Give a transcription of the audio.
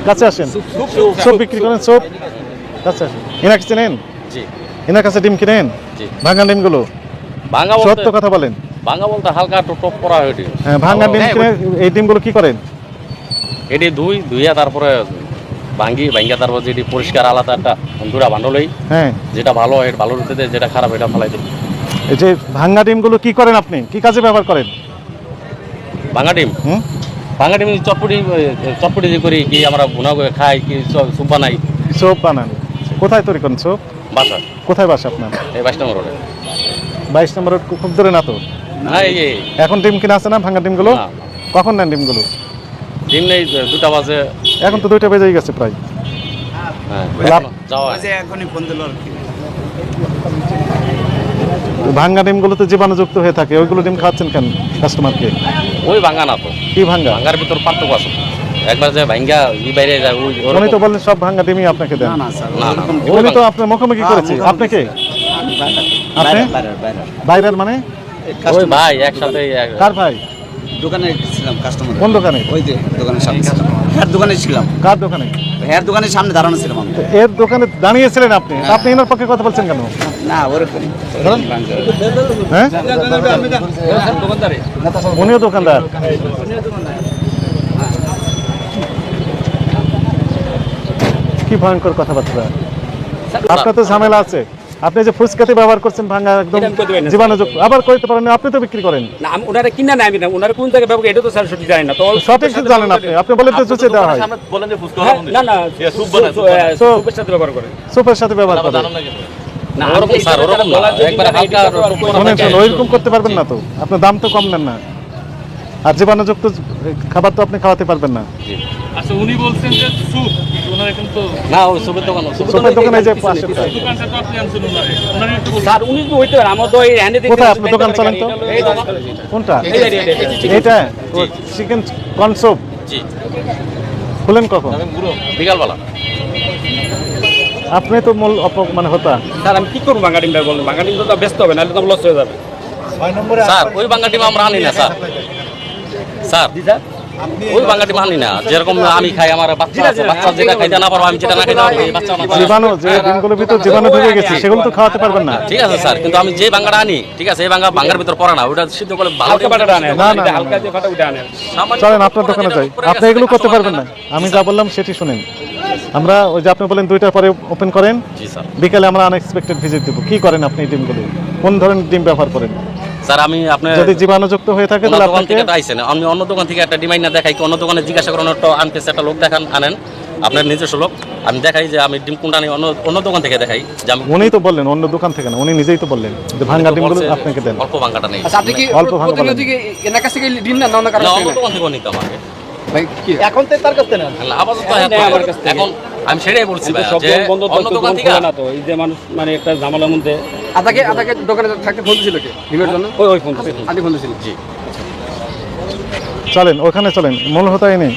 কাছে আসেন। সোপ বিক্রি করেন, সোপ। কাছে আসেন। এনাকে চেনেন? জি। এনার কাছে ডিম কিনেন? জি। ভাঙা ডিমগুলো? ভাঙা সত্য কথা বলেন। ভাঙা বলতে হালকা একটু টপ করা হয় এটি। হ্যাঁ, ভাঙা ডিম কিনে এই ডিমগুলো কি করেন? এটি ধুইয়া তারপরে ভাঙ্গিয়া তারপর যেটি পরিষ্কার আলাদা একটা দুরা ভান্ডলেই হ্যাঁ, যেটা ভালো হয় ভালো রুটিতে, যেটা খারাপ এটা ফেলাই দিই। এই যে ভাঙা ডিমগুলো কি করেন আপনি? কি কাজে ব্যবহার করেন? ভাঙা ডিম হুম, ভাঙা ডিম চটপটি যে করি, কি আমরা ভুনা করে খাই, কি সুপ বানাই। সোপ বানান? কোথায় তৈরি করেন সোপ? বাসা কোথায় বাসা আপনার? এই 22 নম্বর রোডে। 22 নম্বর রোড, খুব দূরে না তো? না এই এখন ডিম কিনা আছে না ভাঙা ডিমগুলো? না, কখন নেন ডিমগুলো? ডিম নেই 2টা বাজে। এখন তো 2টা বেজে গেছে প্রায়। হ্যাঁ, লাভ- যাওয়া এখনই ফোন দিল আর কি। ভাঙা ডিমগুলোতে জীবাণুযুক্ত হয়ে থাকে, ওইগুলো ডিম খাওয়াচ্ছেন কেন কাস্টমারকে? ওই ভাঙা না তো, কি ভাঙা? ভাঙার ভিতর পার্থক্য আছে। একবার যে ভাঙ্গা বাইরে যায় উনি তো বললেন সব ভাঙা ডিমই আপনাকে দেন। না না স্যার, না, না, উনি তো আপনার মুখোমুখি করেছি। আপনাকে আপনি বাইরের মানে ওই ভাই একসাথে কার ভাই? দোকানে ছিলাম কাস্টমার। কোন দোকানে? ওই যে দোকানের সামনে ছিলাম, হ্যার দোকানে ছিলাম, কার দোকানে? হ্যার দোকানের সামনে দাঁড়ানো ছিলাম আমি। তো এর দোকানে দাঁড়িয়েছিলেন আপনি, তা আপনি এনার পক্ষে কথা বলছেন কেন? না ওরকম হ্যাঁ, উনিও দোকানদার। কি ভয়ঙ্কর কথাবার্তা! আপনার তো ঝামেলা আছে। আপনি যে ফুচকাতে ব্যবহার করছেন ভাঙা একদম জীবাণুযুক্ত, আবার করতে পারেন না, আপনি তো বিক্রি করেন। না আমি ওনারা কিনা নাই, আমি না ওনারা কোন জায়গায় ব্যবহার এটা তো স্যার সঠিক জানি না। তো সঠিক জানেন আপনি, আপনি বলেন তো চুচে দেওয়া হয়, বলেন যে ফুসকা হ্যাঁ, না না So- সুপের সাথে ব্যবহার করে সুপের সাথে ব্যবহার করেন। না ওরকম স্যার, ওরকম না, একবার হালকা শোনেন শোনেন, ওইরকম করতে পারবেন না তো, আপনার দাম তো কম নেন না, আর জীবাণুযুক্ত খাবার তো আপনি খাওয়াতে পারবেন না। আচ্ছা উনি বলছেন যে স্যুপ, ওনারা কিন্তু না ওই সুপের দোকান সুপের দোকানে যে পাশে দোকানটা তো আপনি আনছেন ওনারে একটু বলুন। স্যার উনি তো হইতে পারে আমার তো এই হ্যান্ডে কোথায় আপনার দোকান চলেন তো? কোনটা এটা? চিকেন কর্ন স্যুপ জি খুলেন কখন? বিকালবেলা। আপনি তো মূল মানে হতা। স্যার আমি কি করবো বাঙা ডিমটা বলুন, বাঙা ডিম তো ব্যস্ত হবে নাহলে তো লস হয়ে যাবে। স্যার ওই বাঙ্গা ডিম আমরা আনি না স্যার। স্যার ওই বাঙ্গা ডিম আনি না, যেরকম আমি খাই, আমার বাচ্চা আছে, বাচ্চা যেটা খাইতে না পারবো, আমি যেটা না খাইতে পারবো, এই বাচ্চা না পারবো। জীবাণু যে ডিমগুলোর ভিতর জীবাণু ঢুকে গেছে সেগুলো তো খাওয়াতে পারবেন না। ঠিক আছে স্যার, কিন্তু আমি যে বাঙ্গাটা আনি, ঠিক আছে, এই বাঙ্গার ভিতর পড়ে না, ওটা সিদ্ধ করে ভালো হালকা বাটাটা আনে, না, না, না। হালকা যে ফাটা ওটা আনে। সামান্য চলেন আপনার দোকানে যাই, আপনি এগুলো করতে পারবেন না। আমি যা বললাম সেটি শুনেন। আমরা ওই যে আপনি বলেন 2টার পরে ওপেন করেন, জি স্যার। বিকালে আমরা আনএক্সপেক্টেড ভিজিট দেবো। কি করেন আপনি এই ডিমগুলো? কোন ধরনের ডিম ব্যবহার করেন? স্যার আমি আপনার যদি জীবাণুযুক্ত হয়ে থাকে তাহলে দোকান আপনাকে থেকে আইসেন, আমি অন্য দোকান থেকে একটা ডিমাইন না দেখাই, কি অন্য দোকানে জিজ্ঞাসা করেন, আনতেছে একটা লোক দেখান, আনেন আপনার নিজস্ব লোক, আমি দেখাই যে আমি ডিম কোনটা নিই, অন্য দোকান থেকে দেখাই যে আমি উনিই তো বললেন অন্য দোকান থেকে না, উনি নিজেই তো বললেন যে ভাঙা ডিমগুলো বলছে আপনাকে দেন। অল্প ভাঙ্গাটা নেই। আচ্ছা আপনি কি অল্প ভাঙা বলেন। প্রতিনিয়ত কি এনার কাছে কি ডিম না অন্য কারণে? না, অন্য দোকান থেকে নিতে আমাকে ভাই কি এখন তো তার কাছে না। আপাতত এখন নেই আমার কাছ থেকে। এখন আমি সেটাই বলছি ভাই, সব যে বন্ধ অন্য দোকান থেকে না তো, এই যে মানুষ মানে একটা ঝামেলার মধ্যে আদাকে দোকানে থাকতে ফোন দিছিল কি ডিমের জন্য? ওই ফোন আদি ফোন দিছিল। জি চলেন ওখানে চলেন, মূল হতাই নেই।